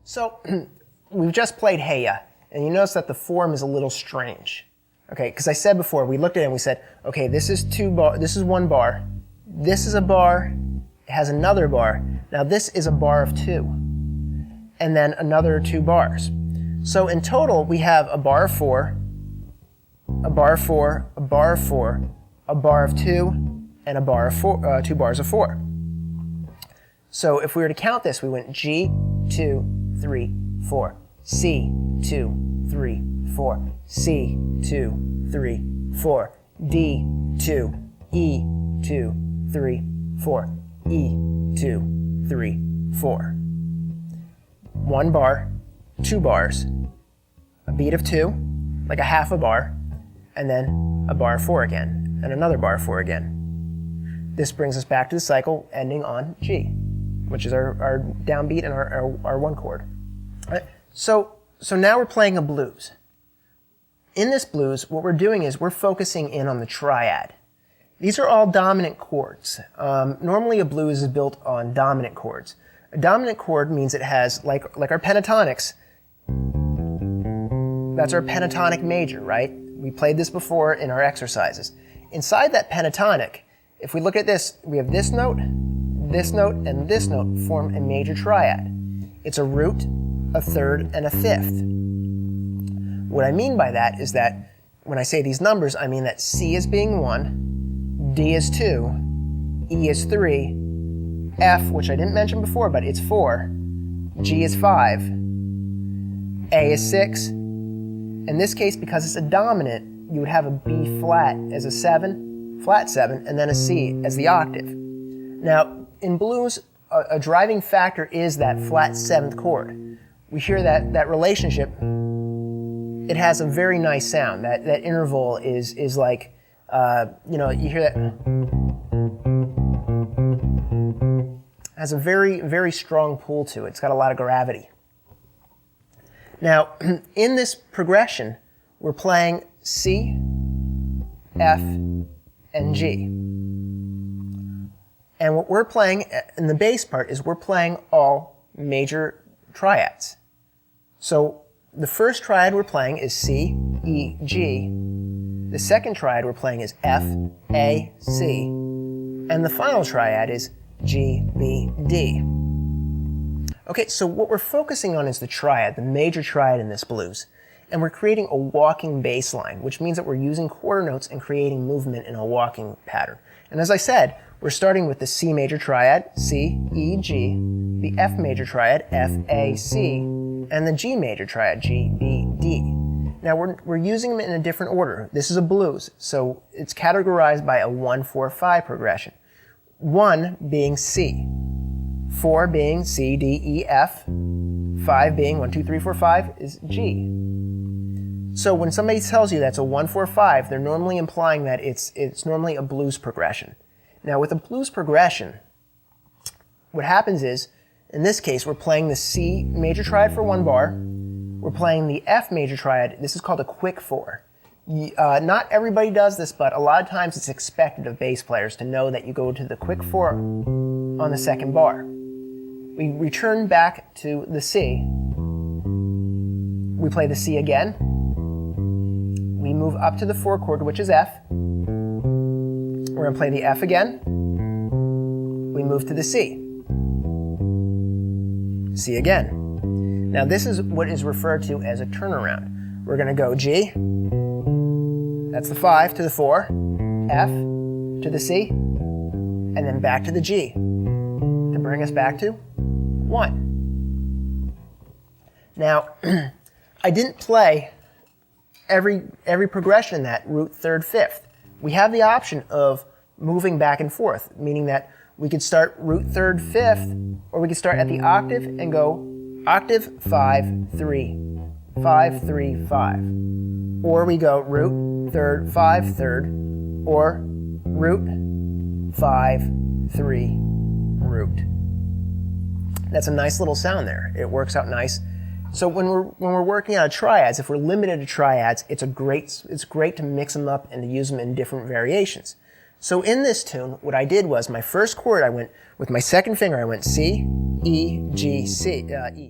So we've just played Hey Ya, and you notice that the form is a little strange. Okay, because I said before, we looked at it and we said, okay, this is one bar, this is a bar, it has another bar. Now this is a bar of two, and then another two bars. So in total, we have a bar of four, a bar of four, a bar of four, a bar of two, and a bar of four, 2 bars of four. So if we were to count this, we went G, 2, 3, 4, C, 2, 3, 4, C, 2, 3, 4, D, 2, E, 2, 3, 4, E, 2, 3, 4. 1 bar, 2 bars, a beat of 2, like a half a bar, and then a bar of 4 again, and another bar of 4 again. This brings us back to the cycle ending on G, which is our downbeat and our 1 chord. All right. So now we're playing a blues. In this blues, what we're doing is we're focusing in on the triad. These are all dominant chords. Normally a blues is built on dominant chords. A dominant chord means it has, like our pentatonics, that's our pentatonic major, right? We played this before in our exercises. Inside that pentatonic, if we look at this, we have this note, and this note form a major triad. It's a root, a third, and a fifth. What I mean by that is that when I say these numbers, I mean that C is being 1, D is 2, E is 3, F, which I didn't mention before, but it's 4, G is 5, A is 6. In this case, because it's a dominant, you would have a B flat as a 7, flat 7, and then a C as the octave. Now, in blues, a driving factor is that flat 7th chord. We hear that relationship. It has a very nice sound. That interval is like, you hear that. Has a very, very strong pull to it. It's got a lot of gravity. Now, in this progression, we're playing C, F, and G. And what we're playing in the bass part is we're playing all major triads. So the first triad we're playing is C, E, G. The second triad we're playing is F, A, C. And the final triad is G, B, D. Okay, so what we're focusing on is the triad, the major triad in this blues. And we're creating a walking bass line, which means that we're using quarter notes and creating movement in a walking pattern. And as I said, we're starting with the C major triad, C, E, G, the F major triad, F, A, C, and the G major triad, G, B, D. Now we're using them in a different order. This is a blues, so it's categorized by a 1-4-5 progression. 1 being C, 4 being C, D, E, F, 5 being 1, 2, 3, 4, 5 is G. So when somebody tells you that's a 1-4-5, they're normally implying that it's normally a blues progression. Now with a blues progression, what happens is, in this case, we're playing the C major triad for 1 bar. We're playing the F major triad. This is called a quick 4. Not everybody does this, but a lot of times it's expected of bass players to know that you go to the quick 4 on the 2nd bar. We return back to the C. We play the C again. We move up to the 4 chord, which is F. We're going to play the F again. We move to the C. C again. Now this is what is referred to as a turnaround. We're going to go G, that's the 5, to the 4, F, to the C, and then back to the G, to bring us back to 1. Now, I didn't play every progression in that root, 3rd, 5th. We have the option of moving back and forth, meaning that we could start root, 3rd, 5th, or we could start at the octave and go octave, 5, 3, 5, 3, 5. Or we go root, 3rd, 5, 3rd, or root, 5, 3, root. That's a nice little sound there. It works out nice. So when we're working out triads, if we're limited to triads, it's great to mix them up and to use them in different variations. So in this tune, what I did was my first chord, I went with my 2nd finger, I went C, E, G, C, E.